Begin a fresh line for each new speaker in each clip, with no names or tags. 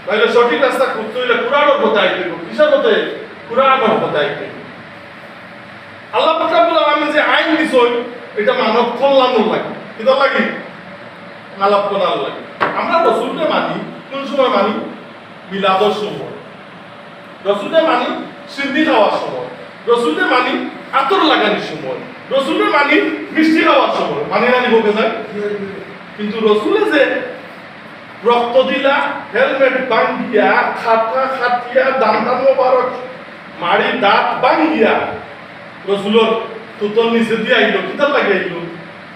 তাহলে সঠিক রাস্তা খুঁজতে হইলে কুরআনের পথে আইতে হবে। কিসের পথে? কুরআনের পথে আইতে হবে। আল্লাহ পাক রব্বুল আলামিন যে আইন দিছেন এটা মানব কল্যাণের লাগে। কিদার লাগে? মানব কল্যাণের লাগে। আমরা রাসূলকে মানি কোন সময় মানি? মিলাদের সময়। রাসূলকে মানি সিন্দি খাওয়ার সময়। রাসূলকে মানি আতর লাগানোর সময়। রাসূলকে মানি মিষ্টি খাওয়ার সময়। মানি না নিবকে যায়। কিন্তু রাসূলে যে রক্ত দিলা, হেলমেট বাঙ্গিয়া, খাতা খাটিয়া, দান্দান মোবারক মারি দাঁত বাঙ্গিয়া রসুলোর তুতল নিচে দিয়ে আইলো। কিতাব লাগে আইলো?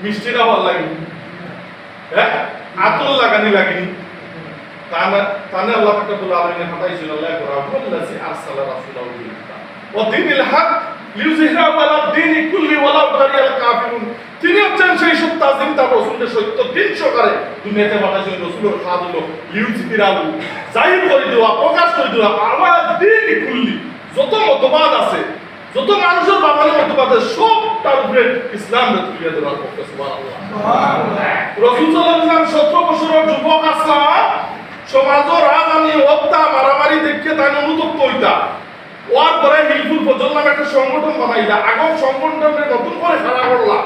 মিষ্টি খাবার লাগেনি, হ্যাঁ, আতর লাগানি লাগেনি। তানে আল্লাহ পাক রব্বুল আলামিন হাতাইছিল আল্লাহ রাব্বুল্লাহি আরসালা রাসূলাহু বিল হুদা ওয়া দীনিল হক লিইয়ুযহিরাহু আলা দীনি কুল্লি ওয়ালাউ কারিহাল কাফিরুন। তিনি হচ্ছেন সেই সত্য যিনি তার রাসূলের সত্য দিন সকালে দুনিয়াতে পাঠাইছেন। রাসূলের কাজ হলো লিইয়ুযহিরাহু, জাহির করে দেওয়া, প্রকাশ করে দেওয়া আলা দীনি কুল্লি। যত মতবাদ আছে, যত মানুষের বাবানের মতবাদ আছে, সব তার উপরে ইসলামকে তুলিয়ে দেওয়ার পক্ষে। সুবহানাল্লাহ। রাসূল সাল্লাল্লাহু আলাইহি ওয়াসাল্লাম 17 বছরের যুবক আসলাম সমাজের রাজধানী হত্যা মারামারি দেখে তাই অনুতপ্ত হইতা। ওর পরে হিলফুল ফজল নামে একটা সংগঠন বানাইলা। আগম সংগঠনকে নতুন করে খাড়া করলা।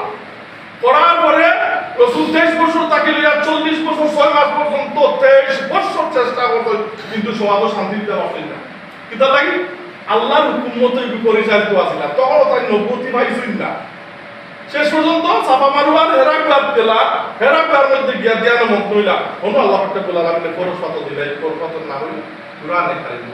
করার পরে রাসূল 23 বছর তাকে লইয়া 40 বছর 6 মাস পর্যন্ত 23 বছর চেষ্টা করলেন, কিন্তু সমাজে শান্তি দিতে পারলেন না। কিতা লাগি? আল্লাহর হুকুম মতোই পরিচালিত আছিল। তখন তাই নবুতি পাইছেন না। শেষ পর্যন্ত সাফা মারওয়ার হেরাক্লাত গেলা। হেরাক্লার মধ্যে গিয়া ধ্যান মগ্ন হইলা। আল্লাহ পাক রব্বুল আলামিন ফরজ পাত দিলেন। ফরজ পাত না হইল কুরআনে কারীম।